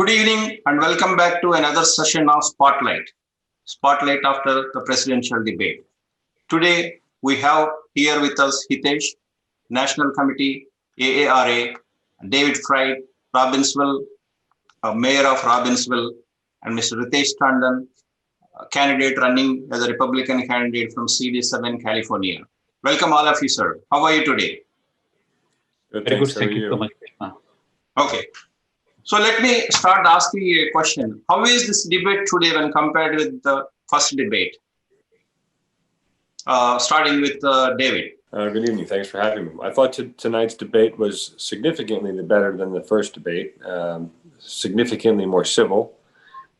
Good evening and welcome back to another session of Spotlight after the presidential debate. Today we have here with us Hitesh, National Committee, AARA, David Fried, Robbinsville, Mayor of Robbinsville, and Mr. Ritesh Tandon, candidate running as a Republican candidate from CD7, California. Welcome all of you, sir. How are you today? Good, Very good. thanks. How Thank are you so much. Okay. So let me start asking you a question. How is this debate today when compared with the first debate? Starting with David. Good evening. Thanks for having me. I thought tonight's debate was significantly better than the first debate, significantly more civil,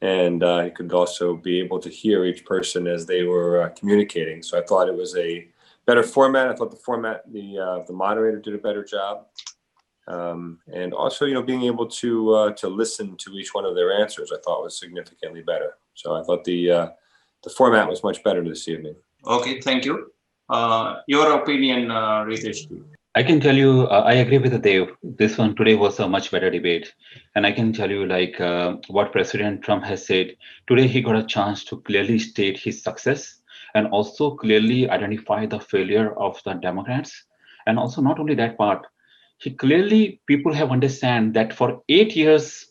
and you could also be able to hear each person as they were communicating. So I thought it was a better format. I thought the moderator did a better job. And also, being able to listen to each one of their answers, I thought was significantly better. So I thought the format was much better this evening. Okay, thank you. Your opinion, Ritesh? I can tell you, I agree with Dave. This one today was a much better debate. And I can tell you what President Trump has said. Today, he got a chance to clearly state his success and also clearly identify the failure of the Democrats. And also not only that part, people have understand that for 8 years,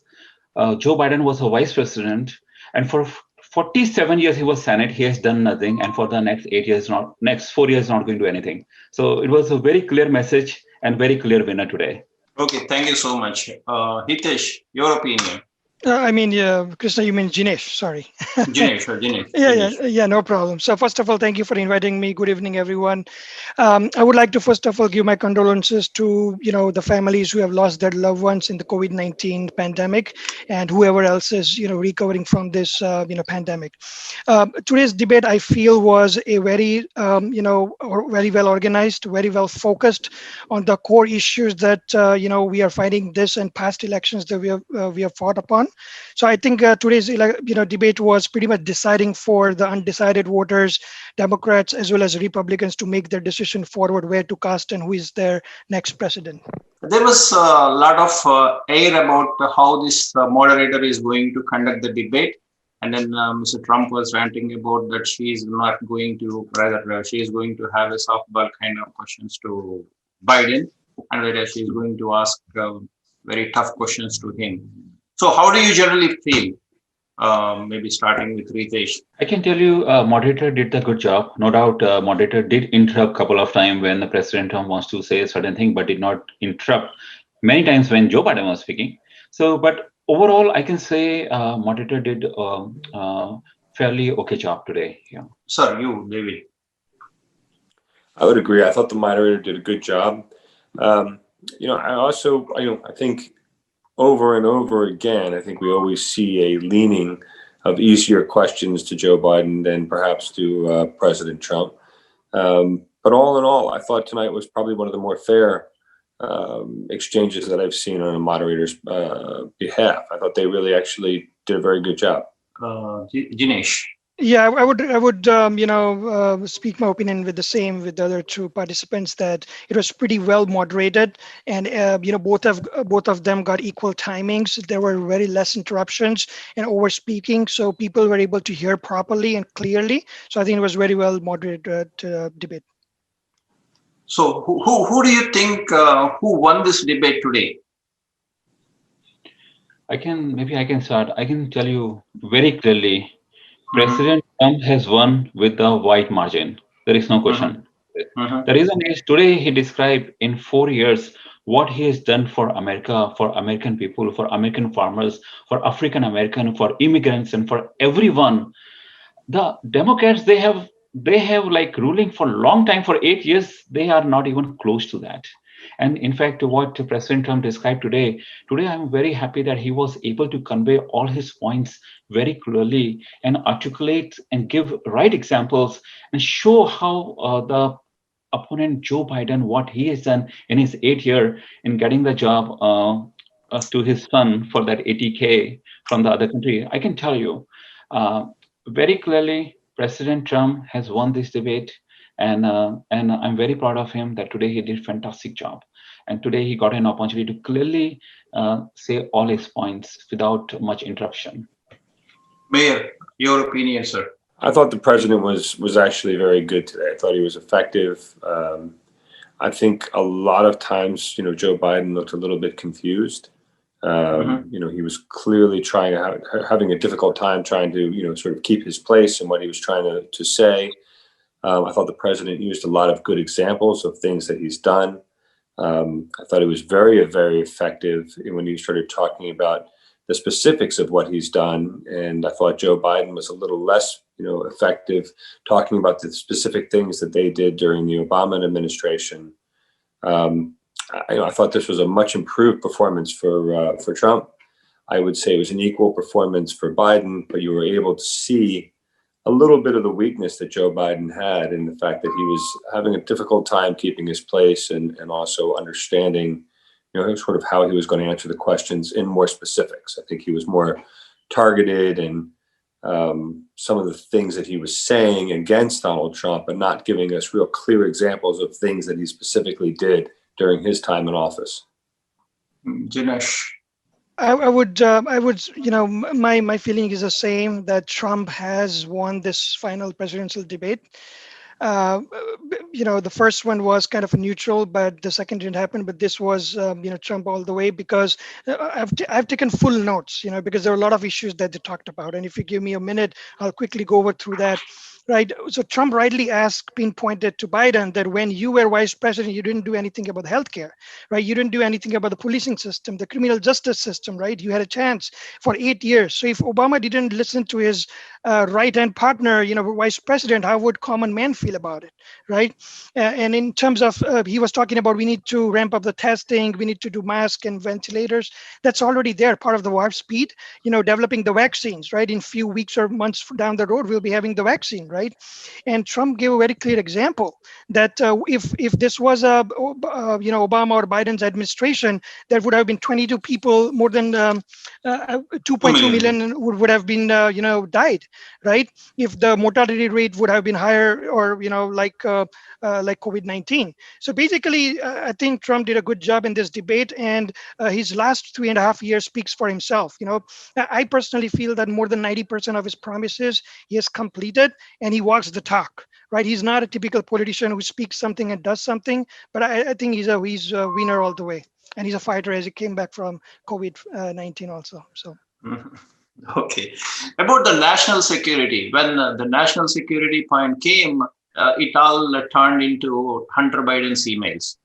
Joe Biden was a vice president, and for 47 years he was Senate. He has done nothing, and for the next 4 years, not going to do anything. So it was a very clear message and very clear winner today. Okay, thank you so much. Hitesh, your opinion. Krishna, you mean Jinesh, sorry. Jinesh. Yeah, no problem. So first of all, thank you for inviting me. Good evening, everyone. I would like to first of all give my condolences to, the families who have lost their loved ones in the COVID-19 pandemic and whoever else is, recovering from this, pandemic. Today's debate, I feel, was a very, very well organized, very well focused on the core issues that, we are fighting this and past elections that we have fought upon. So I think today's debate was pretty much deciding for the undecided voters, Democrats as well as Republicans, to make their decision forward where to cast and who is their next president. There was a lot of air about how this moderator is going to conduct the debate. And then Mr. Trump was ranting about that she is going to have a softball kind of questions to Biden, and whereas she is going to ask very tough questions to him. So how do you generally feel? Maybe starting with Ritesh. I can tell you, moderator did the good job. No doubt, moderator did interrupt a couple of times when the President Trump wants to say a certain thing, but did not interrupt many times when Joe Biden was speaking. So, but overall, I can say moderator did fairly okay job today. Yeah. Sir, you, David. I would agree. I thought the moderator did a good job. I think over and over again, I think we always see a leaning of easier questions to Joe Biden than perhaps to President Trump. But all in all, I thought tonight was probably one of the more fair exchanges that I've seen on a moderator's behalf. I thought they really actually did a very good job. Jinesh. Yeah, I would speak my opinion with the other two participants that it was pretty well moderated, and both of them got equal timings. There were very less interruptions and over speaking, so people were able to hear properly and clearly. So I think it was very well moderated debate. So who do you think who won this debate today? I can start. I can tell you very clearly. President Trump has won with the wide margin. There is no question. The reason is today he described in 4 years what he has done for America, for American people, for American farmers, for African American, for immigrants, and for everyone. The Democrats, they have ruling for a long time, for 8 years. They are not even close to that. And in fact, what President Trump described today, I'm very happy that he was able to convey all his points very clearly and articulate and give right examples and show how the opponent Joe Biden, what he has done in his 8 year in getting the job to his son for that 80K from the other country. I can tell you very clearly, President Trump has won this debate. and I'm very proud of him that today he did a fantastic job, and today he got an opportunity to clearly say all his points without much interruption. Mayor, your opinion, sir. I thought the president was actually very good today. I thought he was effective. I think a lot of times, Joe Biden looked a little bit confused. He was clearly having a difficult time trying to, sort of keep his place in what he was trying to say. I thought the president used a lot of good examples of things that he's done. I thought it was very, very effective when he started talking about the specifics of what he's done. And I thought Joe Biden was a little less, effective talking about the specific things that they did during the Obama administration. I thought this was a much improved performance for Trump. I would say it was an equal performance for Biden, but you were able to see a little bit of the weakness that Joe Biden had in the fact that he was having a difficult time keeping his place and also understanding, sort of how he was going to answer the questions in more specifics. I think he was more targeted and some of the things that he was saying against Donald Trump and not giving us real clear examples of things that he specifically did during his time in office. Jinesh. I would, my feeling is the same, that Trump has won this final presidential debate. The first one was kind of a neutral, but the second didn't happen. But this was, Trump all the way, because I've taken full notes, because there are a lot of issues that they talked about. And if you give me a minute, I'll quickly go over through that. Right. So Trump rightly pinpointed to Biden that when you were vice president, you didn't do anything about healthcare, right? You didn't do anything about the policing system, the criminal justice system, right? You had a chance for 8 years. So if Obama didn't listen to his right-hand partner, vice president, how would common man feel about it, right? And in terms of, he was talking about, we need to ramp up the testing, we need to do masks and ventilators. That's already there, part of the warp speed, developing the vaccines, right? In few weeks or months down the road, we'll be having the vaccine, right? And Trump gave a very clear example that if this was Obama or Biden's administration, there would have been 22 people, more than 2.2 million would have been died, right? If the mortality rate would have been higher, or like COVID-19. So basically, I think Trump did a good job in this debate, and his last 3.5 years speaks for himself. I personally feel that more than 90% of his promises he has completed, and he walks the talk, right? He's not a typical politician who speaks something and does something, but I think he's a winner all the way, and he's a fighter as he came back from COVID-19 also. So. Okay. About the national security, when the national security point came, it all turned into Hunter Biden's emails,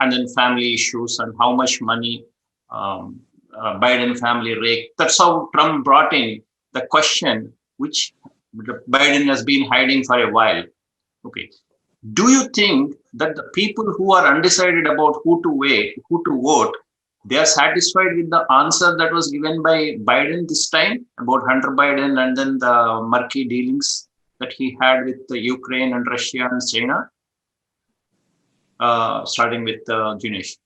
and then family issues and how much money Biden family raked. That's how Trump brought in the question, which Biden has been hiding for a while. Okay. Do you think that the people who are undecided about who to vote, they are satisfied with the answer that was given by Biden this time about Hunter Biden and then the murky dealings that he had with the Ukraine and Russia and China? Starting with Jinesh.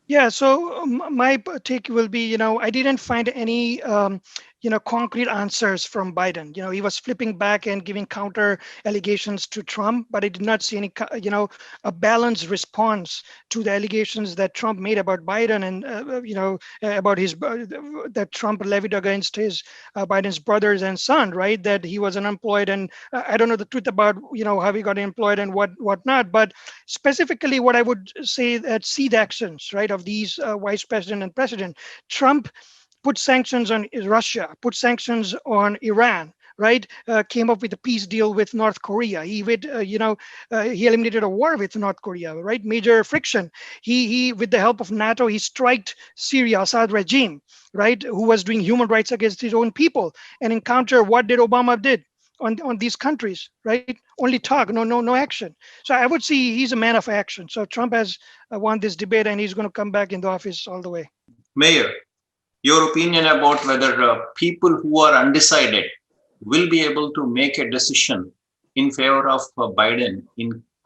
Yeah, so my take will be, I didn't find any, concrete answers from Biden. He was flipping back and giving counter allegations to Trump, but I did not see any, a balanced response to the allegations that Trump made about Biden and, about that Trump levied against his Biden's brothers and son, right? That he was unemployed, and I don't know the truth about, how he got employed and whatnot, but specifically what I would say that seed actions, right, of these vice president and president. Trump put sanctions on Russia, put sanctions on Iran, right? Came up with a peace deal with North Korea. He eliminated a war with North Korea, right? Major friction. He with the help of NATO, he striked Syria, Assad regime, right? Who was doing human rights against his own people. And in counter, what did Obama did on these countries, right? Only talk, no action. So I would see he's a man of action. So Trump has won this debate, and he's going to come back in the office all the way. Mayor, your opinion about whether people who are undecided will be able to make a decision in favor of Biden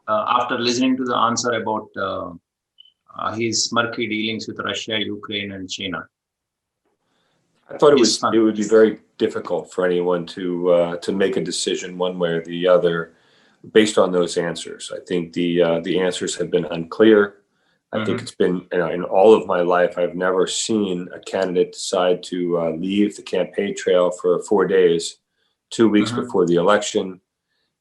after listening to the answer about his murky dealings with Russia, Ukraine, and China? I thought it would be very difficult for anyone to make a decision one way or the other based on those answers. I think the answers have been unclear. I think it's been, in all of my life, I've never seen a candidate decide to leave the campaign trail for 4 days, 2 weeks before the election.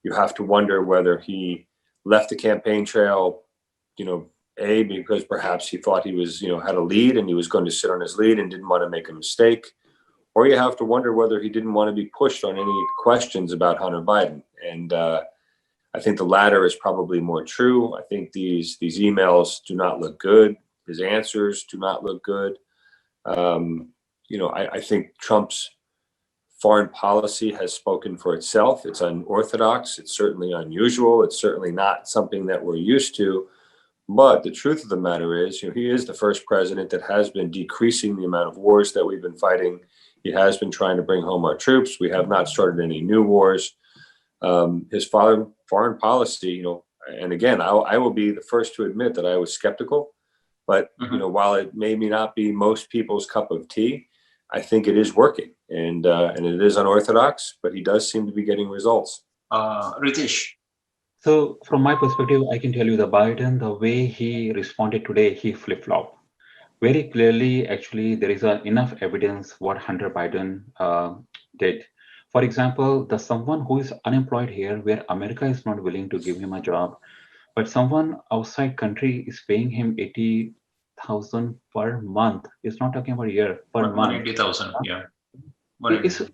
You have to wonder whether he left the campaign trail, because perhaps he thought he was, had a lead and he was going to sit on his lead and didn't want to make a mistake. Or you have to wonder whether he didn't want to be pushed on any questions about Hunter Biden. And I think the latter is probably more true. I think these emails do not look good. His answers do not look good. I think Trump's foreign policy has spoken for itself. It's unorthodox. It's certainly unusual. It's certainly not something that we're used to. But the truth of the matter is, he is the first president that has been decreasing the amount of wars that we've been fighting. He has been trying to bring home our troops. We have not started any new wars. His foreign policy, and again, I will be the first to admit that I was skeptical, but while it may not be most people's cup of tea, I think it is working, and it is unorthodox, but he does seem to be getting results. Ritesh. So from my perspective, I can tell you the Biden, the way he responded today, he flip-flopped. Very clearly, actually, there is enough evidence what Hunter Biden did. For example, the someone who is unemployed here, where America is not willing to give him a job, but someone outside country is paying him 80,000 per month. It's not talking about a year, per month. 180,000, yeah. It's a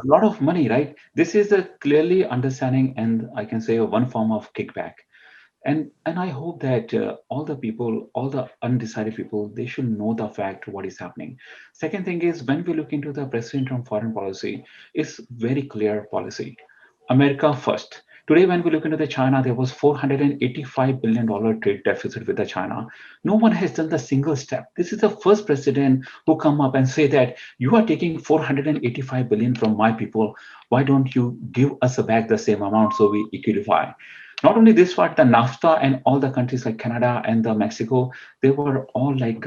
lot of money, right? This is a clearly understanding, and I can say one form of kickback. And I hope that all the people, all the undecided people, they should know the fact what is happening. Second thing is, when we look into the President Trump foreign policy, it's very clear policy. America first. Today, when we look into the China, there was $485 billion trade deficit with the China. No one has done the single step. This is the first president who come up and say that you are taking 485 billion from my people. Why don't you give us back the same amount so we equalify? Not only this part, the NAFTA and all the countries like Canada and the Mexico, they were all like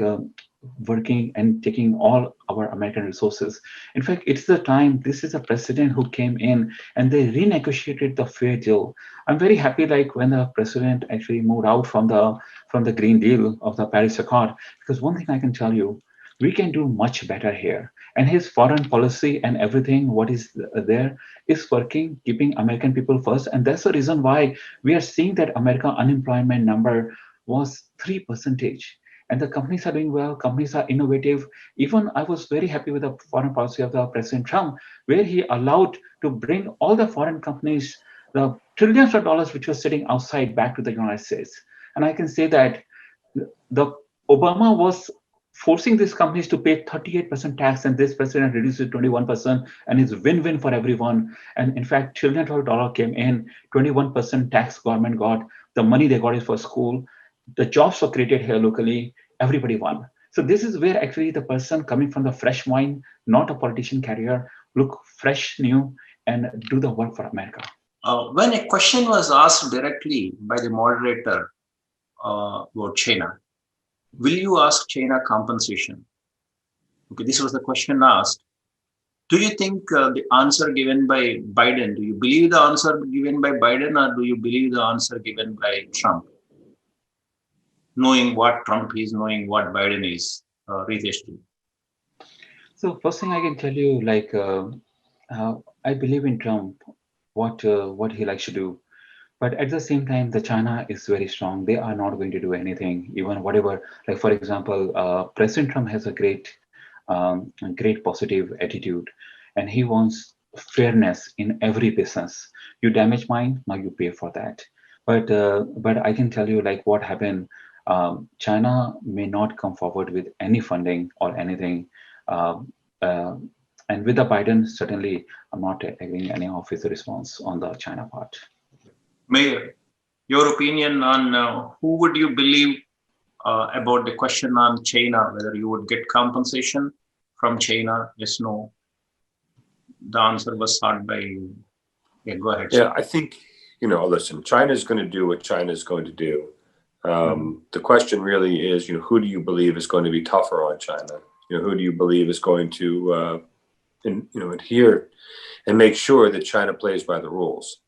working and taking all our American resources. In fact, it's the time, this is a president who came in and they renegotiated the fair deal. I'm very happy like when the president actually moved out from the Green Deal of the Paris Accord, because one thing I can tell you, we can do much better here. And his foreign policy and everything, what is there is working, keeping American people first. And that's the reason why we are seeing that American unemployment number was 3%. And the companies are doing well, companies are innovative. Even I was very happy with the foreign policy of the President Trump, where he allowed to bring all the foreign companies, the trillions of dollars which were sitting outside back to the United States. And I can say that the Obama was forcing these companies to pay 38% tax, and this president reduced it to 21%, and it's win-win for everyone. And in fact, trillions of dollars came in, 21% tax government got, the money they got is for school, the jobs were created here locally, everybody won. So this is where actually the person coming from the fresh mind, not a politician career, look fresh, new, and do the work for America. When a question was asked directly by the moderator about China, will you ask China compensation? Okay, this was the question asked. Do you think the answer given by Biden, do you believe the answer given by Biden, or do you believe the answer given by Trump? Knowing what Trump is, knowing what Biden is, Ritesh. So first thing I can tell you, like, I believe in Trump, what he likes to do. But at the same time, the China is very strong. They are not going to do anything, even whatever. Like for example, President Trump has a great positive attitude, and he wants fairness in every business. You damage mine, now you pay for that. But I can tell you like what happened. China may not come forward with any funding or anything. And with the Biden, certainly I'm not having any official response on the China part. Mayor, your opinion on who would you believe about the question on China, whether you would get compensation from China? Yes, no. The answer was sought by you. Yeah, go ahead. Yeah, I think, listen, China is going to do what China is going to do. The question really is, who do you believe is going to be tougher on China? Who do you believe is going to, adhere and make sure that China plays by the rules?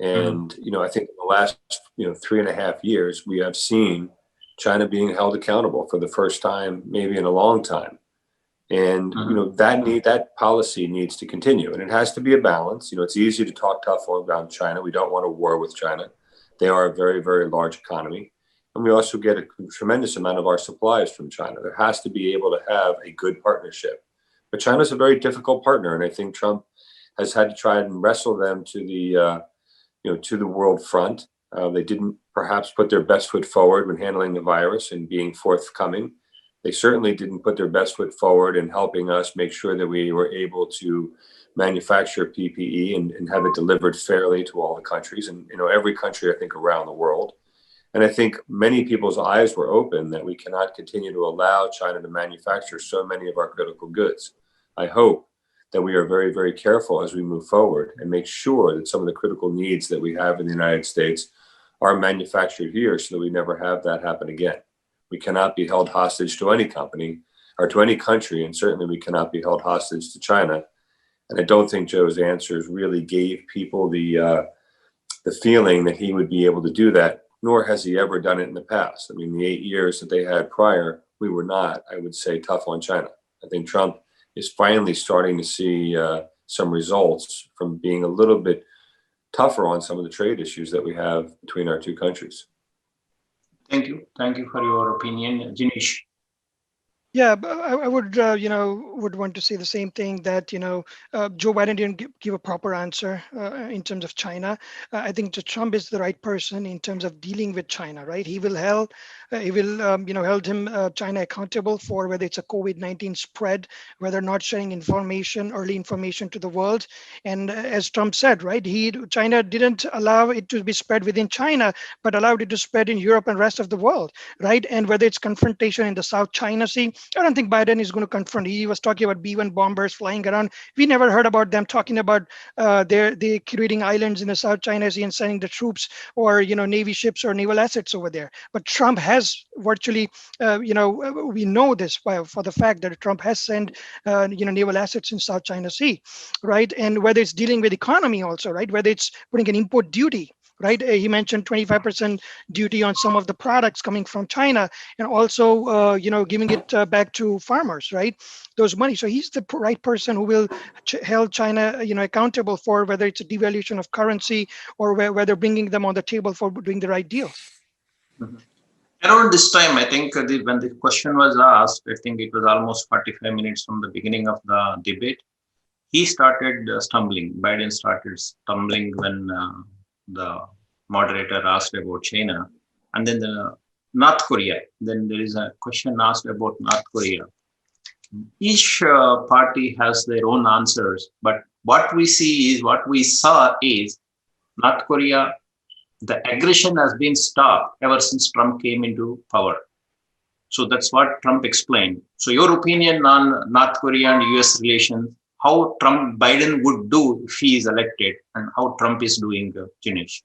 And, I think in the last, 3.5 years, we have seen China being held accountable for the first time, maybe in a long time. And, that policy needs to continue, and it has to be a balance. It's easy to talk tough around China. We don't want a war with China. They are a very, very large economy. And we also get a tremendous amount of our supplies from China. There has to be able to have a good partnership. But China's a very difficult partner. And I think Trump has had to try and wrestle them to the world front. They didn't perhaps put their best foot forward when handling the virus and being forthcoming. They certainly didn't put their best foot forward in helping us make sure that we were able to manufacture PPE and have it delivered fairly to all the countries and, every country, I think, around the world. And I think many people's eyes were open that we cannot continue to allow China to manufacture so many of our critical goods. I hope that we are very, very careful as we move forward and make sure that some of the critical needs that we have in the United States are manufactured here so that we never have that happen again. We cannot be held hostage to any company or to any country, and certainly we cannot be held hostage to China. And I don't think Joe's answers really gave people the feeling that he would be able to do that, nor has he ever done it in the past. I mean, the 8 years that they had prior, we were not, I would say, tough on China. I think Trump is finally starting to see some results from being a little bit tougher on some of the trade issues that we have between our two countries. Thank you. Thank you for your opinion, Jinesh. Yeah, but I would, would want to say the same thing that, Joe Biden didn't give a proper answer in terms of China. I think Trump is the right person in terms of dealing with China, right? He will hold China accountable for whether it's a COVID-19 spread, whether not sharing early information to the world. And as Trump said, right, China didn't allow it to be spread within China, but allowed it to spread in Europe and rest of the world, right? And whether it's confrontation in the South China Sea, I don't think Biden is going to confront. He was talking about B-1 bombers flying around. We never heard about them talking about they creating islands in the South China Sea and sending the troops or Navy ships or naval assets over there. But Trump has virtually, we know this for the fact that Trump has sent naval assets in South China Sea, right? And whether it's dealing with economy also, right? Whether it's putting an import duty. Right, he mentioned 25% duty on some of the products coming from China, and also, giving it back to farmers, right? Those money. So he's the right person who will hold China, accountable for whether it's a devaluation of currency or whether bringing them on the table for doing the right deals. Mm-hmm. Around this time, I think when the question was asked, I think it was almost 45 minutes from the beginning of the debate. He started stumbling. Biden started stumbling when the moderator asked about China, and then the North Korea. Then there is a question asked about North Korea. Each party has their own answers, but what we saw is North Korea, the aggression has been stopped ever since Trump came into power. So that's what Trump explained. So your opinion on North Korea and US relations, how Biden would do if he is elected, and how Trump is doing, Jinesh?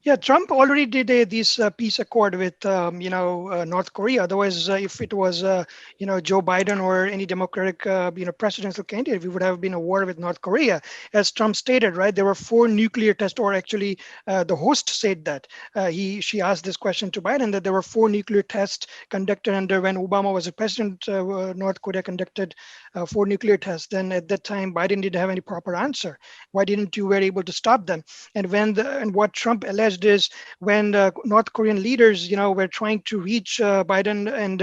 Yeah, Trump already did this peace accord with, North Korea. Otherwise, if it was, Joe Biden or any Democratic, presidential candidate, we would have been a war with North Korea. As Trump stated, right, there were 4 nuclear tests, or actually, the host said that. She asked this question to Biden that there were 4 nuclear tests conducted under when Obama was a president. North Korea conducted 4 nuclear tests. Then at that time, Biden didn't have any proper answer. Why didn't you were able to stop them? And what Trump alleged is when the North Korean leaders, were trying to reach Biden and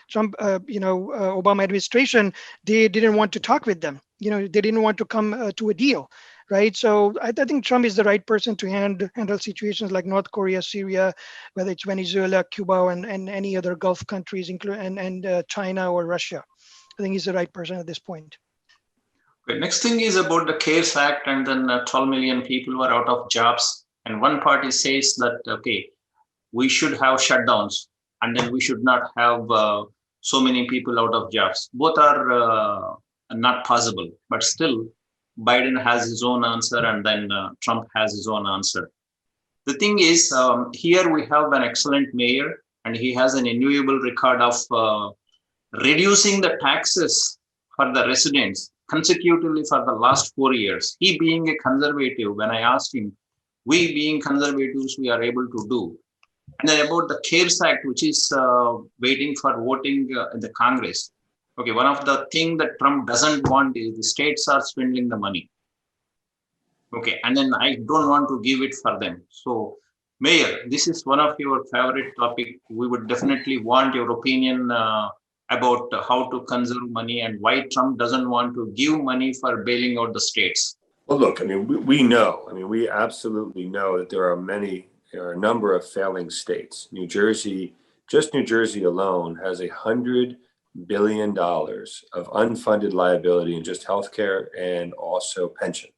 Trump, Obama administration, they didn't want to talk with them. They didn't want to come to a deal, right? So I think Trump is the right person to handle situations like North Korea, Syria, whether it's Venezuela, Cuba, and any other Gulf countries, including China or Russia. I think he's the right person at this point. Okay, next thing is about the CARES Act, and then 12 million people were out of jobs. And one party says that, okay, we should have shutdowns, and then we should not have so many people out of jobs. Both are not possible, but still Biden has his own answer, and then Trump has his own answer. The thing is, here we have an excellent mayor, and he has an enviable record of reducing the taxes for the residents consecutively for the last 4 years. He being a conservative, when I asked him, we being conservatives, we are able to do. And then about the CARES Act, which is waiting for voting in the Congress. Okay, one of the things that Trump doesn't want is the states are spending the money. Okay, and then I don't want to give it for them. So, Mayor, this is one of your favorite topic. We would definitely want your opinion about how to conserve money and why Trump doesn't want to give money for bailing out the states. Well, look, I mean, we know, I mean, we absolutely know that there are a number of failing states. New Jersey, just New Jersey alone has $100 billion of unfunded liability in just healthcare and also pension.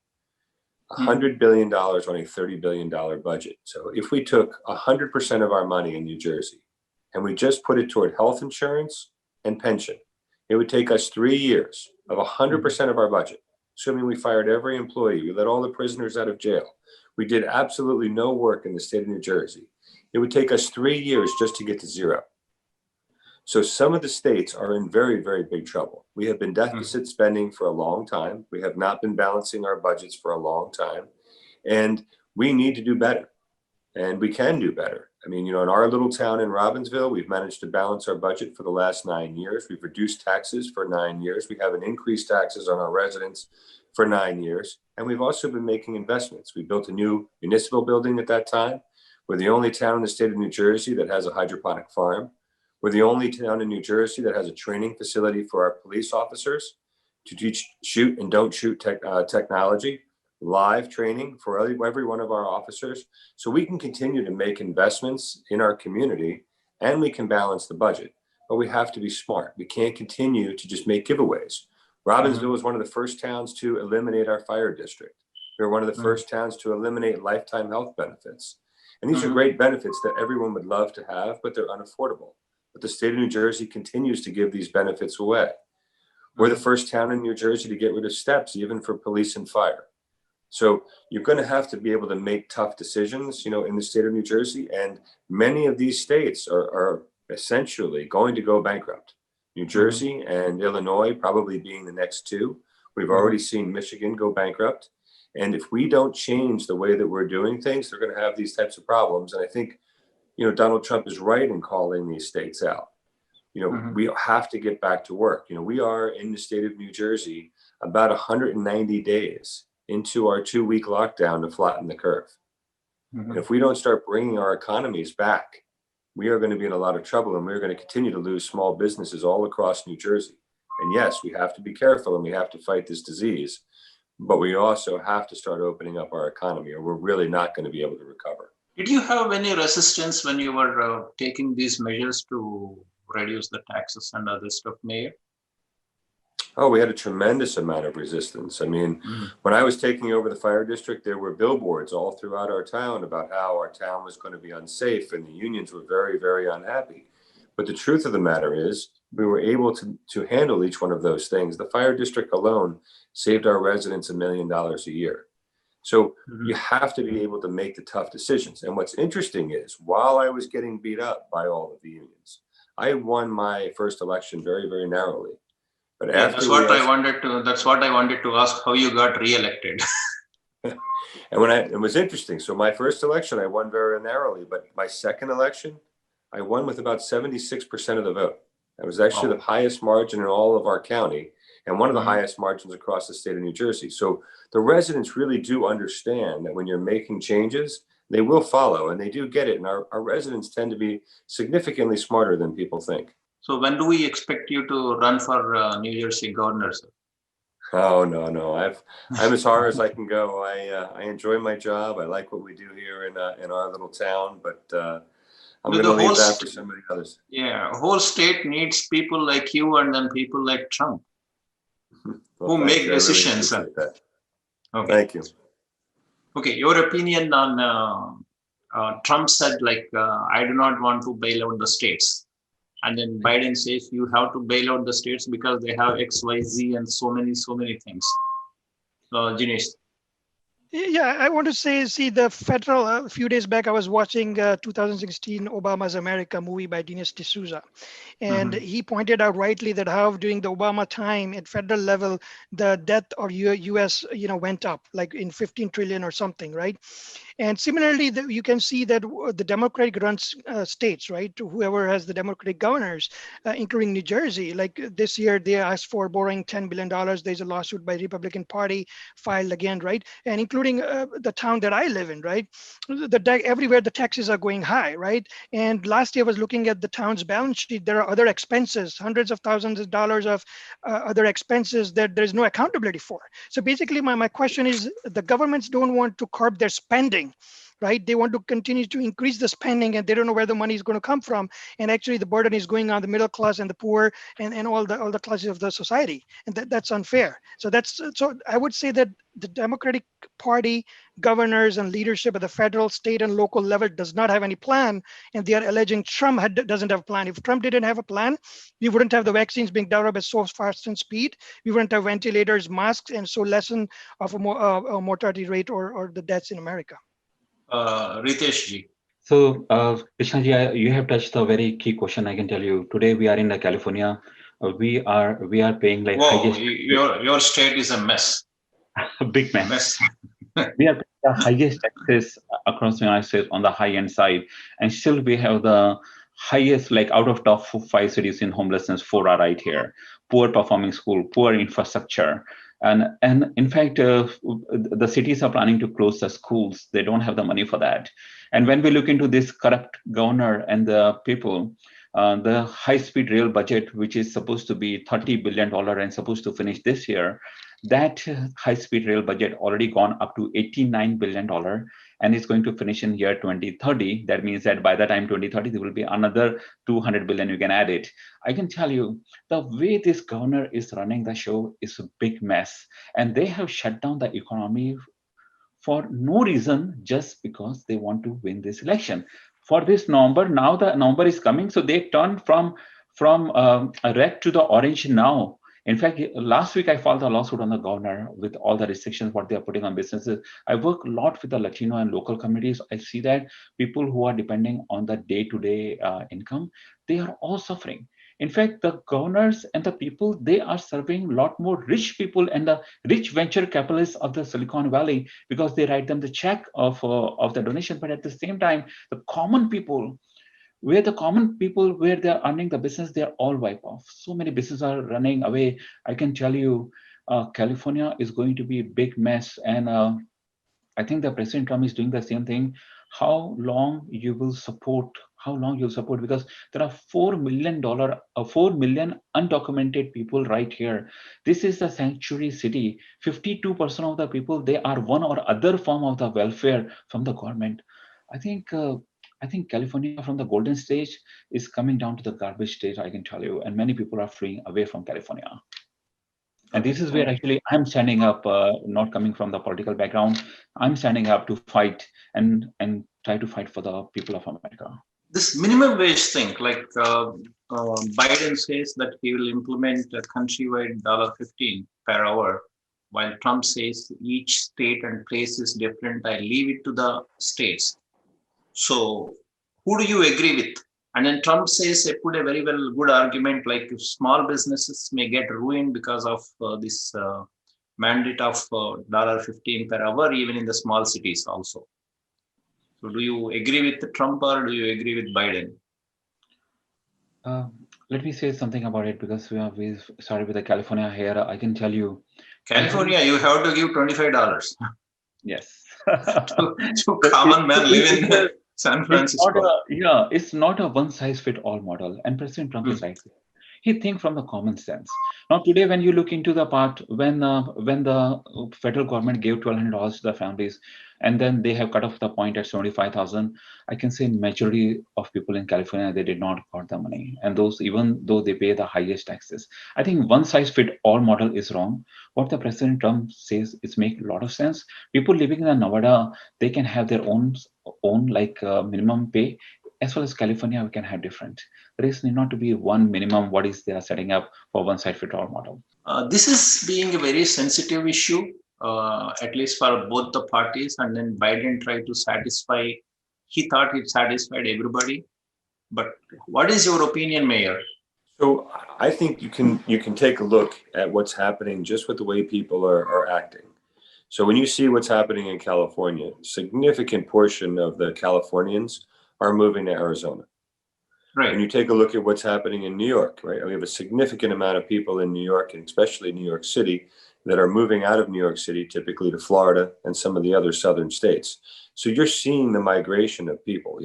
$100 billion on a $30 billion budget. So if we took 100% of our money in New Jersey and we just put it toward health insurance and pension, it would take us 3 years of 100% of our budget, assuming we fired every employee, we let all the prisoners out of jail, we did absolutely no work in the state of New Jersey. It would take us 3 years just to get to zero. So some of the states are in very, very big trouble. We have been deficit spending for a long time. We have not been balancing our budgets for a long time. And we need to do better. And we can do better. I mean, in our little town in Robbinsville, we've managed to balance our budget for the last 9 years. We've reduced taxes for 9 years. We haven't increased taxes on our residents for 9 years. And we've also been making investments. We built a new municipal building at that time. We're the only town in the state of New Jersey that has a hydroponic farm. We're the only town in New Jersey that has a training facility for our police officers to teach shoot and don't shoot technology, live training for every one of our officers. So we can continue to make investments in our community and we can balance the budget, but we have to be smart. We can't continue to just make giveaways. Robbinsville was one of the first towns to eliminate our fire district. We were one of the first towns to eliminate lifetime health benefits. And these are great benefits that everyone would love to have, but they're unaffordable. But the state of New Jersey continues to give these benefits away. We're the first town in New Jersey to get rid of steps, even for police and fire. So you're going to have to be able to make tough decisions, in the state of New Jersey. And many of these states are essentially going to go bankrupt. New Jersey and Illinois probably being the next two. We've already seen Michigan go bankrupt. And if we don't change the way that we're doing things, they're going to have these types of problems. And I think Donald Trump is right in calling these states out. We have to get back to work. We are in the state of New Jersey about 190 days into our 2-week lockdown to flatten the curve. And if we don't start bringing our economies back, we are going to be in a lot of trouble, and we're going to continue to lose small businesses all across New Jersey. And yes, we have to be careful and we have to fight this disease, but we also have to start opening up our economy, or we're really not going to be able to recover. Did you have any resistance when you were taking these measures to reduce the taxes and other stuff, Mayor? Oh, we had a tremendous amount of resistance. I mean, when I was taking over the fire district, there were billboards all throughout our town about how our town was going to be unsafe, and the unions were very, very unhappy. But the truth of the matter is, we were able to handle each one of those things. The fire district alone saved our residents $1 million a year. So you have to be able to make the tough decisions. And what's interesting is, while I was getting beat up by all of the unions, I won my first election very, very narrowly. But that's what I wanted to ask, how you got reelected. And it was interesting. So my first election, I won very narrowly, but my second election, I won with about 76% of the vote. That was actually the highest margin in all of our county, and one of the highest margins across the state of New Jersey. So the residents really do understand that when you're making changes, they will follow, and they do get it. And our residents tend to be significantly smarter than people think. So when do we expect you to run for New Jersey governor, sir? Oh, no. I'm as hard as I can go. I enjoy my job. I like what we do here in our little town, but I'm going to leave that for somebody else. Yeah, whole state needs people like you and then people like Trump who make decisions. Really okay. Thank you. Okay, your opinion on Trump said, I do not want to bail out the states. And then Biden says you have to bail out the states because they have X, Y, Z and so many things. Jinesh. Yeah, I want to say, see, the federal, a few days back, I was watching 2016 Obama's America movie by Dinesh D'Souza. And he pointed out rightly that how during the Obama time at federal level, the debt of US, went up like in 15 trillion or something, right? And similarly, you can see that the Democratic run states, right, whoever has the Democratic governors, including New Jersey, like this year they asked for borrowing $10 billion. There's a lawsuit by Republican Party filed again, right, and including the town that I live in, right, everywhere the taxes are going high, right. And last year I was looking at the town's balance sheet. There are other expenses, hundreds of thousands of dollars of other expenses that there's no accountability for. So basically, my question is, the governments don't want to curb their spending, right? They want to continue to increase the spending, and they don't know where the money is going to come from. And actually, the burden is going on the middle class and the poor, and all the classes of the society, and that's unfair. So I would say that the Democratic Party governors and leadership at the federal, state, and local level does not have any plan, and they are alleging Trump doesn't have a plan. If Trump didn't have a plan, we wouldn't have the vaccines being developed at so fast and speed. We wouldn't have ventilators, masks, and so lessen of a mortality rate or the deaths in America. Ritesh ji. So, Krishna ji, you have touched a very key question. I can tell you today we are in California. We are paying like Whoa, highest your state is a mess. big mess. Mess. We are paying the highest taxes across the United States on the high end side, and still we have the highest, like out of top 5 cities in homelessness, 4 are right here. Poor performing school, poor infrastructure, and in fact, the cities are planning to close the schools. They don't have the money for that. And when we look into this corrupt governor and the people, the high-speed rail budget, which is supposed to be $30 billion and supposed to finish this year, that high-speed rail budget already gone up to $89 billion, and it's going to finish in year 2030. That means that by the time 2030, there will be another 200 billion. You can add it. I can tell you the way this governor is running the show is a big mess, and they have shut down the economy for no reason, just because they want to win this election. For this November, now the November is coming, so they turn from a red to the orange now. In fact, last week I filed a lawsuit on the governor with all the restrictions what they are putting on businesses. I work a lot with the Latino and local communities. I see that people who are depending on the day-to-day income, they are all suffering. In fact, the governors and the people, they are serving a lot more rich people and the rich venture capitalists of the Silicon Valley, because they write them the check of the donation. But at the same time, the common people, where they're earning the business, they're all wiped off. So many businesses are running away. I can tell you, California is going to be a big mess. And I think the President Trump is doing the same thing. How long you will support? How long you'll support? Because there are $4 million undocumented people right here. This is a sanctuary city. 52% of the people, they are one or other form of the welfare from the government. I think California from the golden stage is coming down to the garbage stage, I can tell you, and many people are fleeing away from California. And this is where actually I'm standing up, not coming from the political background. I'm standing up to fight and try to fight for the people of America. This minimum wage thing, like Biden says that he will implement a countrywide $15 per hour, while Trump says each state and place is different. I leave it to the states. So who do you agree with? And then Trump says, put a very good argument, like if small businesses may get ruined because of this mandate of $15 per hour, even in the small cities also. So do you agree with Trump or do you agree with Biden? Let me say something about it, because we started with the California here. I can tell you. California, you have to give $25. Yes. to common man living in San Francisco. It's not a one-size-fits-all model. And President Trump is right. He thinks from the common sense. Now, today, when you look into the part when the federal government gave $1,200 to the families, and then they have cut off the point at $75,000, I can say majority of people in California, they did not got the money, and those, even though they pay the highest taxes. I think one-size-fits-all model is wrong. What the President Trump says is make a lot of sense. People living in Nevada, they can have their own like minimum pay. As well as California, we can have different. There is need not to be one minimum what is they are setting up for one size fit all model. This is being a very sensitive issue. at least for both the parties, and then Biden tried to satisfy. He thought it satisfied everybody. But what is your opinion, Mayor? So I think you can take a look at what's happening just with the way people are acting. So when you see what's happening in California, a significant portion of the Californians are moving to Arizona. Right. When you take a look at what's happening in New York, right? We have a significant amount of people in New York, and especially New York City, that are moving out of New York City, typically to Florida and some of the other southern states. So you're seeing the migration of people.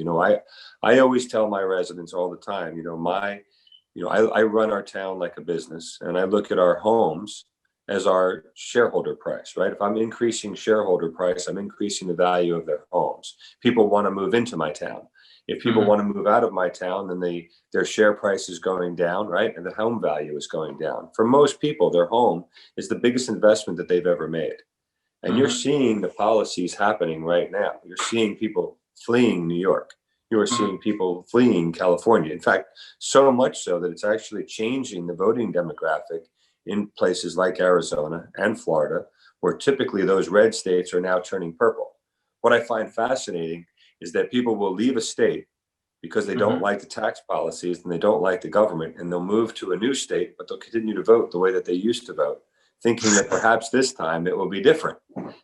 I always tell my residents all the time, I run our town like a business, and I look at our homes as our shareholder price, right? If I'm increasing shareholder price, I'm increasing the value of their homes. People want to move into my town. If people want to move out of my town, then their share price is going down, right? And the home value is going down. For most people, their home is the biggest investment that they've ever made. And you're seeing the policies happening right now. You're seeing people fleeing New York. You are seeing people fleeing California. In fact, so much so that it's actually changing the voting demographic in places like Arizona and Florida, where typically those red states are now turning purple. What I find fascinating is that people will leave a state because they don't like the tax policies and they don't like the government, and they'll move to a new state, but they'll continue to vote the way that they used to vote, thinking that perhaps this time it will be different.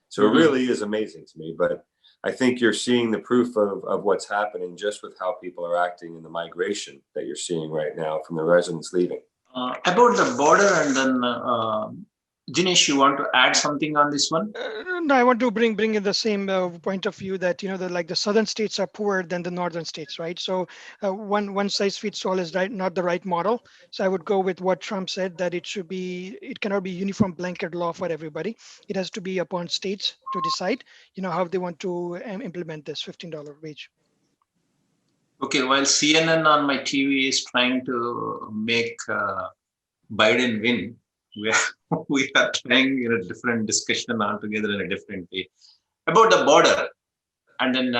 So it really is amazing to me, but I think you're seeing the proof of what's happening just with how people are acting in the migration that you're seeing right now from the residents leaving. About the border, and then Jinesh, you want to add something on this one? No, I want to bring in the same point of view that the southern states are poorer than the northern states, right? So one size fits all is not the right model. So I would go with what Trump said, that it cannot be uniform blanket law for everybody. It has to be upon states to decide, how they want to implement this $15 wage. Okay, while CNN on my TV is trying to make Biden win, we are trying in a different discussion altogether in a different way about the border, and then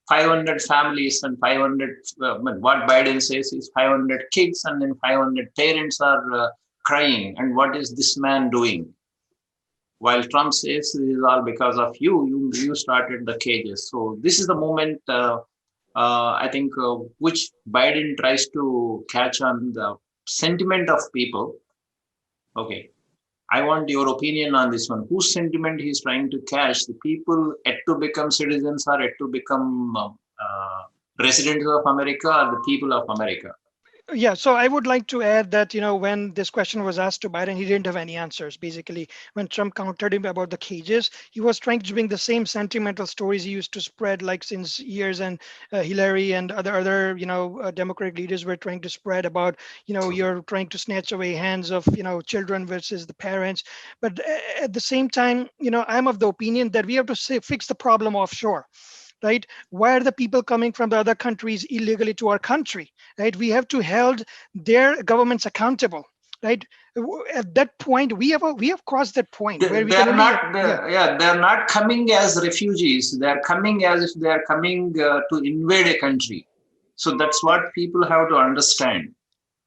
500 families and 500. What Biden says is 500 kids, and then 500 parents are crying. And what is this man doing? While Trump says this is all because of you. You started the cages. So this is the moment. I think which Biden tries to catch on the sentiment of people. Okay, I want your opinion on this one. Whose sentiment he's trying to catch? The people yet to become citizens, or yet to become residents of America, or the people of America? Yeah, so I would like to add that, when this question was asked to Biden, he didn't have any answers. Basically, when Trump countered him about the cages, he was trying to bring the same sentimental stories he used to spread like since years, and Hillary and other Democratic leaders were trying to spread about, you're trying to snatch away hands of, children versus the parents. But at the same time, I'm of the opinion that we have to fix the problem offshore. Right? Why are the people coming from the other countries illegally to our country? Right? We have to hold their governments accountable. Right? At that point, we have crossed that point where we can only. They're not coming as refugees. They're coming as if they're coming to invade a country. So that's what people have to understand.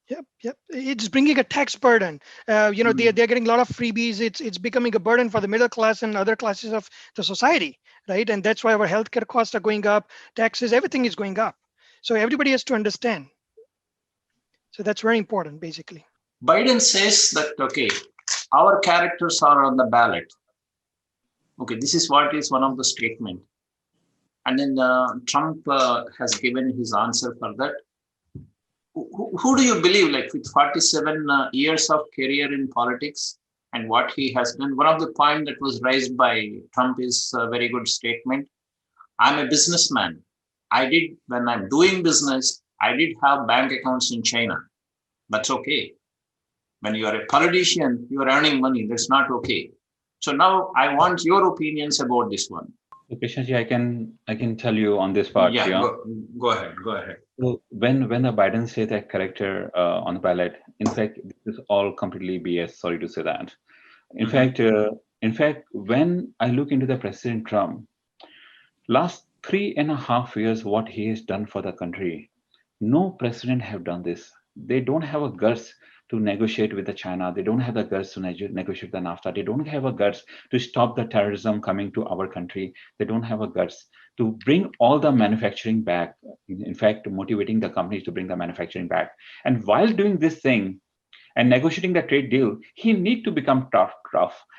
Yep. It's bringing a tax burden. They're getting a lot of freebies. It's becoming a burden for the middle class and other classes of the society, right? And that's why our healthcare costs are going up, taxes, everything is going up. So everybody has to understand. So that's very important, basically. Biden says that, okay, our characters are on the ballot. Okay, this is what is one of the statement. And then Trump has given his answer for that. Who do you believe, like with 47 years of career in politics and what he has done? One of the points that was raised by Trump is a very good statement. I'm a businessman. When I'm doing business, I did have bank accounts in China. That's okay. When you are a politician, you are earning money. That's not okay. So now I want your opinions about this one. Krishnaji, I can tell you on this part. Yeah, go ahead. So when the Biden say that character on the ballot, in fact, this is all completely BS. Sorry to say that. In fact, when I look into the President Trump, last 3.5 years, what he has done for the country, no president have done this. They don't have a guts to negotiate with the China. They don't have the guts to negotiate the NAFTA. They don't have a guts to stop the terrorism coming to our country. They don't have a guts to bring all the manufacturing back. In fact, motivating the companies to bring the manufacturing back. And while doing this thing and negotiating the trade deal, he need to become tough.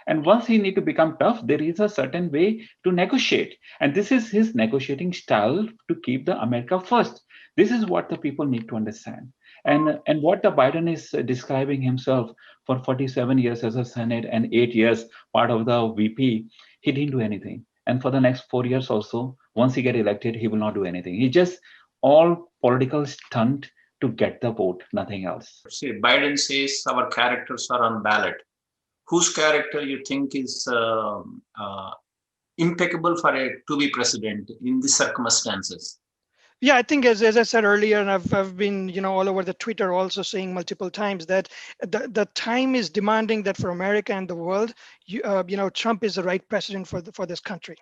And once he need to become tough, there is a certain way to negotiate. And this is his negotiating style to keep the America first. This is what the people need to understand. And what the Biden is describing himself for 47 years as a Senate and 8 years part of the VP, he didn't do anything. And for the next 4 years also, once he get elected, he will not do anything. He just all political stunt to get the vote, nothing else. See, Biden says our characters are on ballot. Whose character you think is impeccable to be president in these circumstances? Yeah, I think as I said earlier, and I've been all over the Twitter also saying multiple times that the time is demanding that for America and the world, Trump is the right president for this country.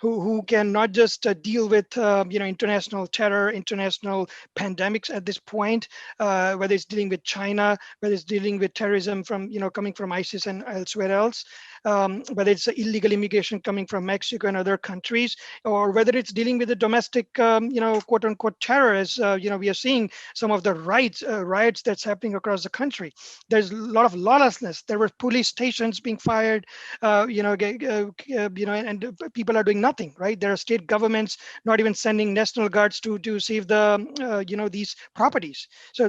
Who can not just deal with international terror, international pandemics at this point, whether it's dealing with China, whether it's dealing with terrorism from coming from ISIS and elsewhere else, whether it's illegal immigration coming from Mexico and other countries, or whether it's dealing with the domestic quote unquote terror, as we are seeing some of the riots that's happening across the country. There's a lot of lawlessness. There were police stations being fired, and people are doing nothing. Right, there are state governments not even sending national guards to save the these properties. So I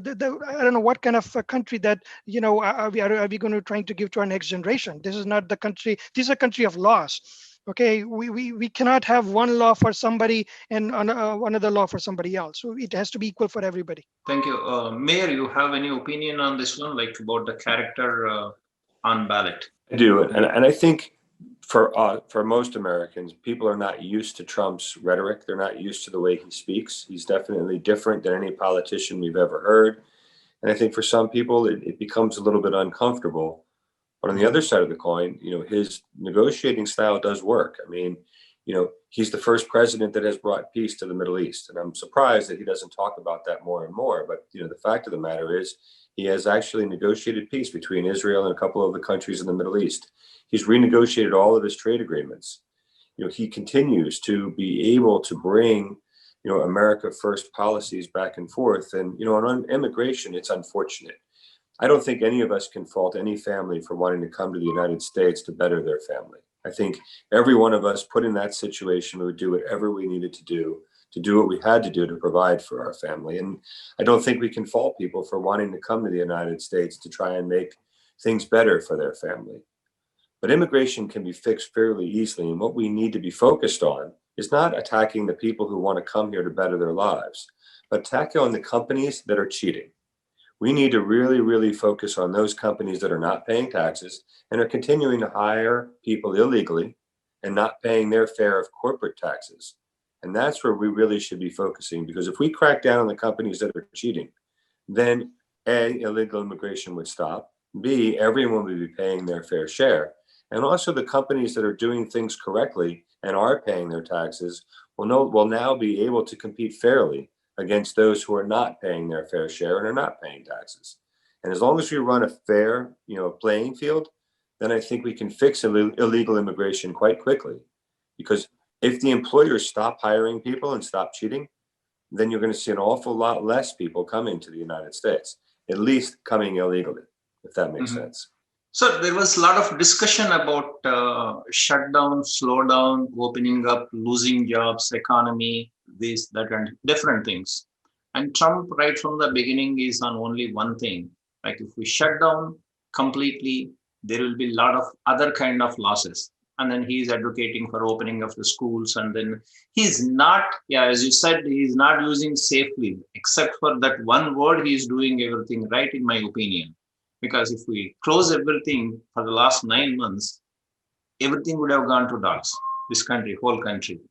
don't know what kind of a country that are we going to trying to give to our next generation. This is not the country. This is a country of laws. Okay, we cannot have one law for somebody and another law for somebody else. So it has to be equal for everybody. Thank you, Mayor. You have any opinion on this one, like about the character on ballot? I do, and I think. For most Americans, people are not used to Trump's rhetoric. They're not used to the way he speaks. He's definitely different than any politician we've ever heard. And I think for some people, it becomes a little bit uncomfortable. But on the other side of the coin, his negotiating style does work. I mean, he's the first president that has brought peace to the Middle East. And I'm surprised that he doesn't talk about that more and more. But, the fact of the matter is he has actually negotiated peace between Israel and a couple of the countries in the Middle East. He's renegotiated all of his trade agreements. He continues to be able to bring, America first policies back and forth. And, on immigration, it's unfortunate. I don't think any of us can fault any family for wanting to come to the United States to better their family. I think every one of us put in that situation, we would do whatever we needed to do what we had to do to provide for our family. And I don't think we can fault people for wanting to come to the United States to try and make things better for their family. But immigration can be fixed fairly easily. And what we need to be focused on is not attacking the people who want to come here to better their lives, but attacking on the companies that are cheating. We need to really, really focus on those companies that are not paying taxes and are continuing to hire people illegally and not paying their fair of corporate taxes. And that's where we really should be focusing, because if we crack down on the companies that are cheating, then A, illegal immigration would stop. B, everyone would be paying their fair share. And also the companies that are doing things correctly and are paying their taxes will now be able to compete fairly against those who are not paying their fair share and are not paying taxes. And as long as we run a fair, playing field, then I think we can fix illegal immigration quite quickly. Because if the employers stop hiring people and stop cheating, then you're going to see an awful lot less people coming to the United States, at least coming illegally, if that makes sense. So there was a lot of discussion about shutdown, slowdown, opening up, losing jobs, economy, this, that, and different things. And Trump, right from the beginning, is on only one thing. Like if we shut down completely, there will be a lot of other kind of losses. And then he's advocating for opening of the schools. And then he's not, as you said, he's not using safely, except for that one word, he's doing everything right, in my opinion. Because if we close everything for the last 9 months, everything would have gone to dogs, this country, whole country.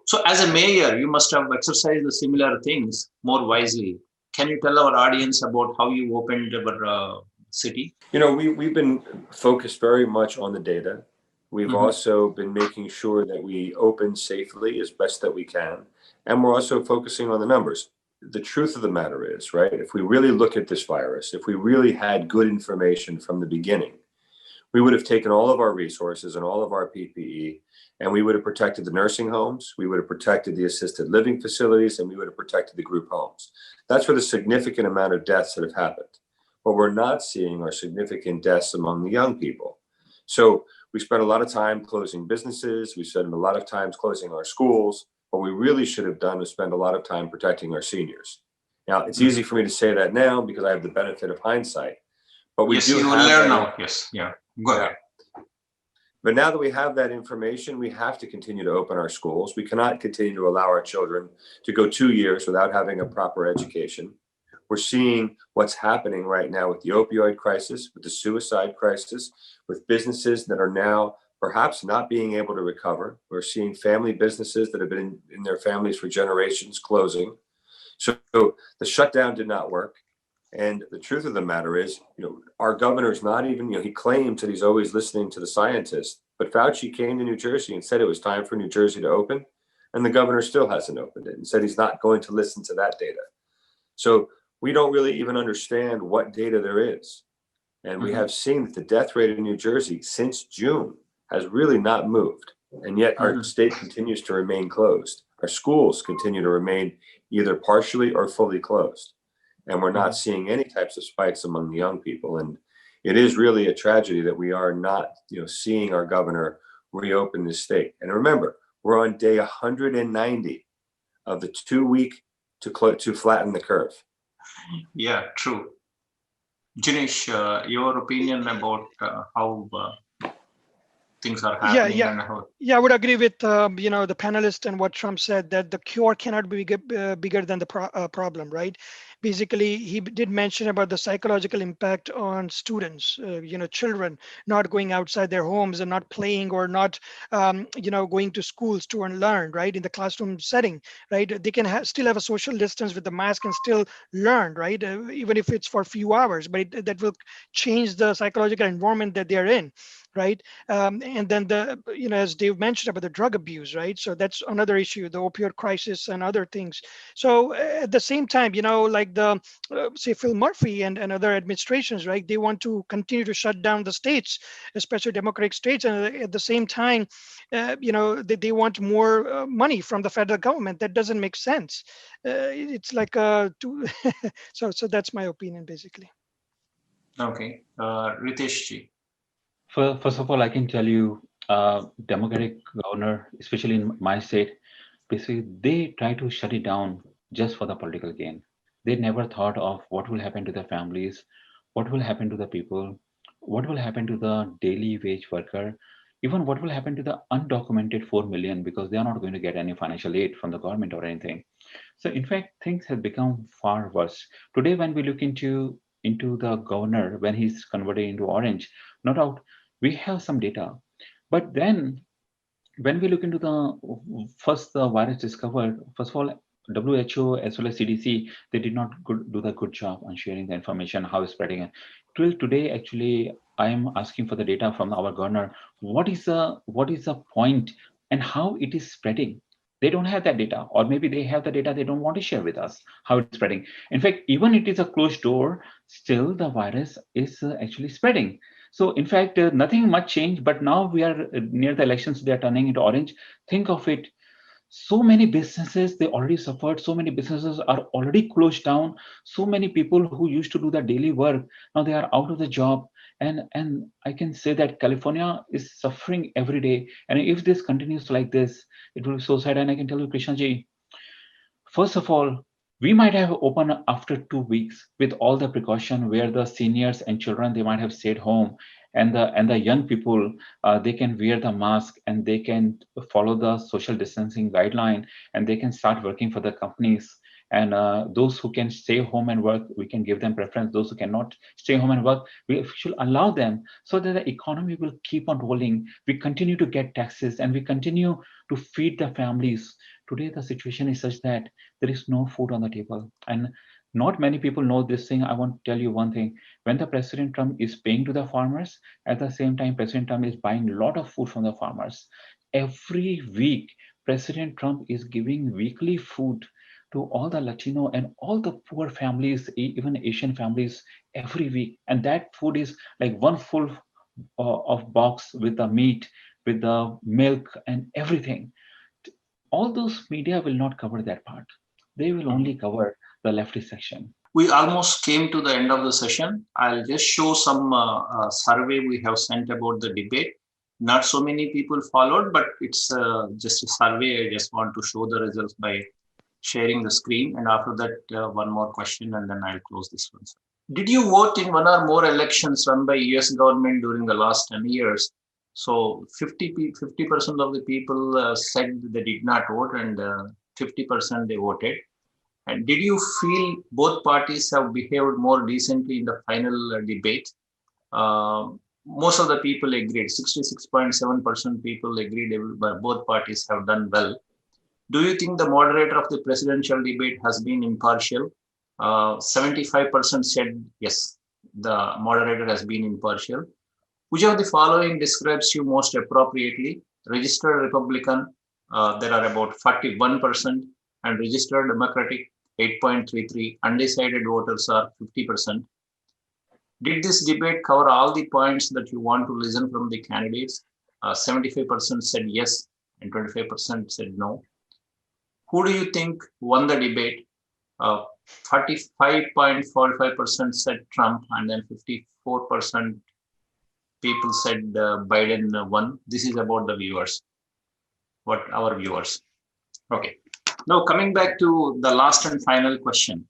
So as a mayor, you must have exercised the similar things more wisely. Can you tell our audience about how you opened your city? We've been focused very much on the data. We've also been making sure that we open safely as best that we can. And we're also focusing on the numbers. the truth of the matter is, right, if we really look at this virus, if we really had good information from the beginning, we would have taken all of our resources and all of our PPE, and we would have protected the nursing homes, we would have protected the assisted living facilities, and we would have protected the group homes. That's where the significant amount of deaths that have happened. What we're not seeing are significant deaths among the young people. So we spent a lot of time closing businesses, we spent a lot of time closing our schools. What we really should have done is spend a lot of time protecting our seniors. Now, it's easy for me to say that now because I have the benefit of hindsight, but we Yes, do you will have learn that now. Yes, yeah. Go ahead. But now that we have that information, we have to continue to open our schools. We cannot continue to allow our children to go 2 years without having a proper education. We're seeing what's happening right now with the opioid crisis, with the suicide crisis, with businesses that are now perhaps not being able to recover. We're seeing family businesses that have been in their families for generations closing. So the shutdown did not work. And the truth of the matter is, our governor's not even, he claims that he's always listening to the scientists, but Fauci came to New Jersey and said it was time for New Jersey to open, and the governor still hasn't opened it and said he's not going to listen to that data. So we don't really even understand what data there is. And we have seen that the death rate in New Jersey since June has really not moved. And yet our state continues to remain closed. Our schools continue to remain either partially or fully closed. And we're not seeing any types of spikes among the young people. And it is really a tragedy that we are not, seeing our governor reopen the state. And remember, we're on day 190 of the 2-week to flatten the curve. Yeah, true. Jinesh, your opinion about how things are happening and how. Yeah, I would agree with the panelist and what Trump said, that the cure cannot be bigger than the problem, right? Basically, he did mention about the psychological impact on students, children not going outside their homes and not playing or not, going to schools to learn, right? In the classroom setting, right? They can still have a social distance with the mask and still learn, right? Even if it's for a few hours, but that will change the psychological environment that they're in, right? And then as Dave mentioned about the drug abuse, right? So that's another issue, the opioid crisis and other things. So at the same time, like the say Phil Murphy and other administrations, right? They want to continue to shut down the states, especially Democratic states, and at the same time, they want more money from the federal government. That doesn't make sense. It's like so that's my opinion, basically. Okay, Ritesh ji. First of all, I can tell you, Democratic governor, especially in my state, basically they try to shut it down just for the political gain. They never thought of what will happen to their families, what will happen to the people, what will happen to the daily wage worker, even what will happen to the undocumented 4 million, because they are not going to get any financial aid from the government or anything. So in fact, things have become far worse. Today, when we look into the governor, when he's converted into orange, no doubt we have some data. But then when we look into the virus discovered, first of all, WHO as well as CDC, they did not do the good job on sharing the information, how it's spreading it. Till today, actually, I am asking for the data from our governor. What is the point and how it is spreading? They don't have that data, or maybe they have the data, they don't want to share with us how it's spreading. In fact, even it is a closed door, still the virus is actually spreading. So in fact, nothing much changed, but now we are near the elections, they are turning into orange. Think of it. So many businesses, they already suffered. So many businesses are already closed down. So many people who used to do the daily work, now they are out of the job. And I can say that California is suffering every day. And if this continues like this, it will be so sad. And I can tell you, Krishnaji, first of all, we might have opened after 2 weeks with all the precaution where the seniors and children, they might have stayed home, and the young people, they can wear the mask and they can follow the social distancing guideline, and they can start working for the companies. And those who can stay home and work, we can give them preference. Those who cannot stay home and work, we should allow them, so that the economy will keep on rolling. We continue to get taxes and we continue to feed the families. Today, the situation is such that there is no food on the table. And not many people know this thing. I want to tell you one thing. When the President Trump is paying to the farmers, at the same time, President Trump is buying a lot of food from the farmers. Every week, President Trump is giving weekly food to all the Latino and all the poor families, even Asian families, every week. And that food is like one full of box with the meat, with the milk and everything. All those media will not cover that part. They will only cover the leftist section. We almost came to the end of the session. I'll just show some survey we have sent about the debate. Not so many people followed, but it's just a survey. I just want to show the results by sharing the screen. And after that, one more question, and then I'll close this one. Did you vote in one or more elections run by US government during the last 10 years? So 50% of the people said they did not vote, and 50% they voted. And did you feel both parties have behaved more decently in the final debate? Most of the people agreed. 66.7% people agreed both parties have done well. Do you think the moderator of the presidential debate has been impartial? 75% said yes, the moderator has been impartial. Which of the following describes you most appropriately? Registered Republican, there are about 41%, and registered Democratic, 8.33. Undecided voters are 50%. Did this debate cover all the points that you want to listen from the candidates? 75% said yes, and 25% said no. Who do you think won the debate? 45.45% said Trump, and then 54% people said Biden won. This is about the viewers, our viewers. Okay. Now coming back to the last and final question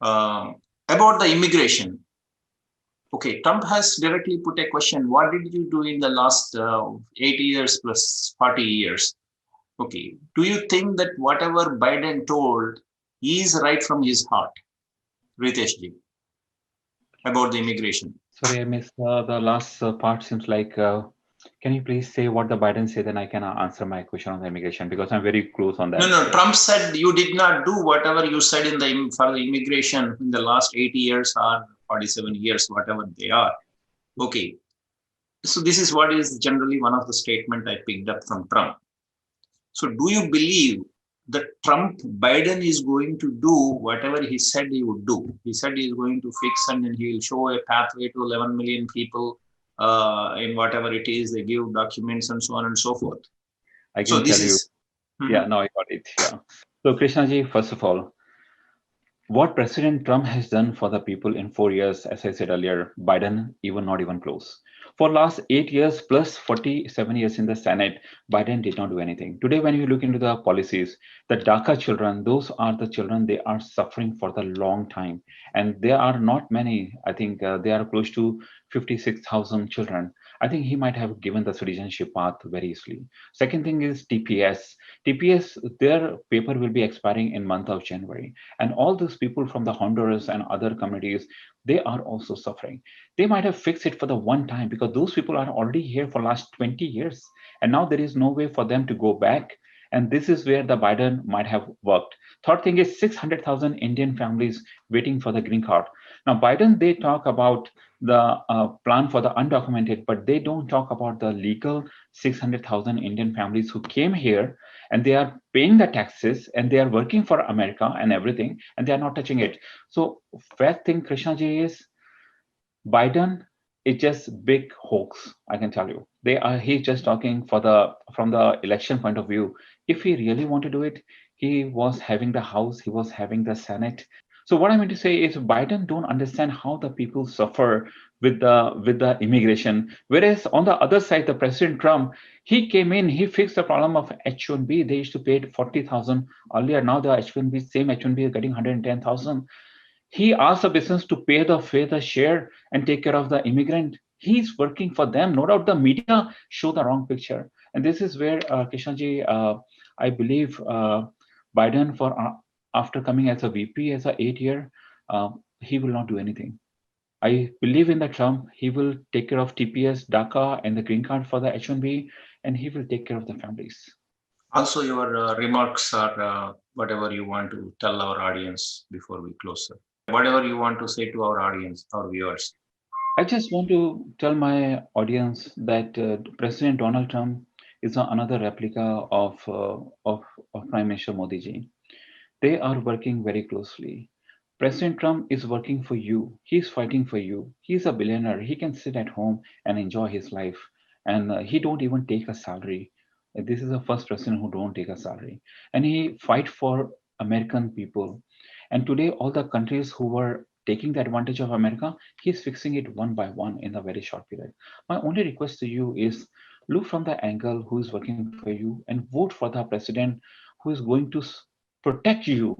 about the immigration. Okay, Trump has directly put a question. What did you do in the last 8 years plus 40 years? Okay, do you think that whatever Biden told is right from his heart? Ritesh ji, about the immigration. Sorry, I missed the last part. Seems like, can you please say what the Biden said, then I can answer my question on the immigration, because I'm very close on that. No, Trump said you did not do whatever you said for the immigration in the last 80 years or 47 years, whatever they are. Okay, so this is what is generally one of the statement I picked up from Trump. So do you believe that Biden is going to do whatever he said he would do? He said he is going to fix, and then he will show a pathway to 11 million people in whatever it is, they give documents and so on and so forth. I can tell you. Yeah, no, I got it. Yeah. So Krishnaji, first of all, what President Trump has done for the people in 4 years, as I said earlier, Biden not even close. For last 8 years plus 47 years in the Senate, Biden did not do anything. Today, when you look into the policies, the DACA children, those are the children, they are suffering for the long time. And there are not many. I think they are close to 56,000 children. I think he might have given the citizenship path very easily. Second thing is TPS. TPS, their paper will be expiring in month of January. And all those people from the Honduras and other communities, they are also suffering. They might have fixed it for the one time, because those people are already here for last 20 years. And now there is no way for them to go back. And this is where the Biden might have worked. Third thing is 600,000 Indian families waiting for the green card. Now, Biden, they talk about the plan for the undocumented, but they don't talk about the legal 600,000 Indian families who came here and they are paying the taxes and they are working for America and everything, and they are not touching it. So first thing, Krishnaji, is Biden is just big hoax. I can tell you, he's just talking from the election point of view. If he really want to do it, he was having the House, he was having the Senate. So what I mean to say is Biden don't understand how the people suffer with the immigration. Whereas on the other side, the President Trump, he came in, he fixed the problem of H-1B. They used to pay 40,000 earlier. Now the H-1B, same H-1B is getting 110,000. He asked the business to pay the share and take care of the immigrant. He's working for them. No doubt the media show the wrong picture. And this is where, Kishanji, I believe Biden, after coming as a VP as a 8-year, he will not do anything. I believe in the Trump. He will take care of TPS, DACA, and the green card for the H-1B, and he will take care of the families. Also, your remarks are whatever you want to tell our audience before we close, sir. Whatever you want to say to our audience, our viewers. I just want to tell my audience that President Donald Trump is another replica of Prime Minister Modi ji. They are working very closely. President Trump is working for you. He's fighting for you. He's a billionaire. He can sit at home and enjoy his life, and he don't even take a salary. This is the first president who don't take a salary, and he fight for American people. And today, all the countries who were taking the advantage of America, he's fixing it one by one in a very short period. My only request to you is look from the angle who is working for you and vote for the president who is going to protect you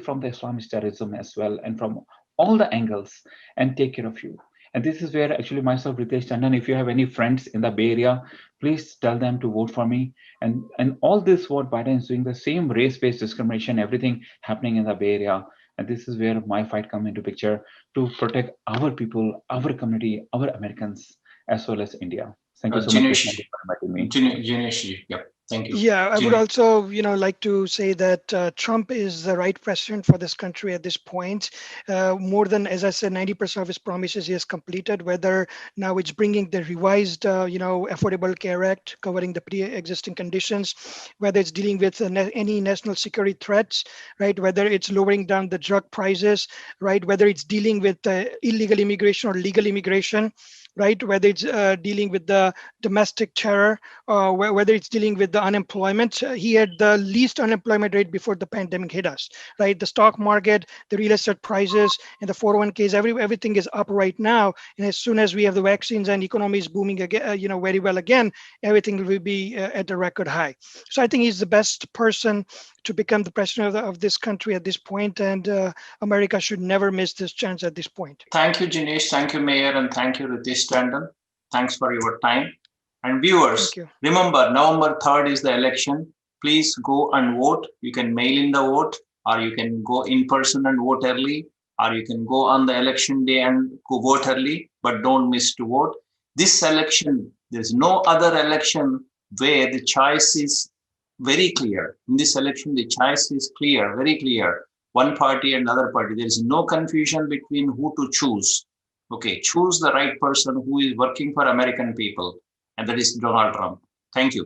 from the Islamist terrorism as well, and from all the angles, and take care of you. And this is where actually myself, Ritesh Tandon, if you have any friends in the Bay Area, please tell them to vote for me. And all this what Biden is doing, the same race-based discrimination, everything happening in the Bay Area. And this is where my fight come into picture to protect our people, our community, our Americans, as well as India. Thank you so much, Jinesh, Krishna, for inviting me. Jinesh, yeah, thank you. Yeah, I would Jinesh. also, like to say that Trump is the right president for this country at this point. More than, as I said, 90% of his promises he has completed. Whether now it's bringing the revised, Affordable Care Act covering the pre-existing conditions, whether it's dealing with any national security threats, right? Whether it's lowering down the drug prices, right? Whether it's dealing with illegal immigration or legal immigration, right? Whether it's dealing with the domestic terror, whether it's dealing with the unemployment. He had the least unemployment rate before the pandemic hit us, right? The stock market, the real estate prices, and the 401ks, everything is up right now. And as soon as we have the vaccines and economy is booming again, very well again, everything will be at a record high. So I think he's the best person to become the president of this country at this point, and America should never miss this chance at this point. Thank you, Jinesh. Thank you, Mayor, and thank you, Ritesh Tandon. Thanks for your time. And viewers, remember, November 3rd is the election. Please go and vote. You can mail in the vote, or you can go in person and vote early, or you can go on the election day and go vote early, but don't miss to vote. This election, there's no other election where the choice is very clear. In this election, the choice is clear, very clear. One party and another party. There is no confusion between who to choose. Okay, choose the right person who is working for American people, and that is Donald Trump. Thank you.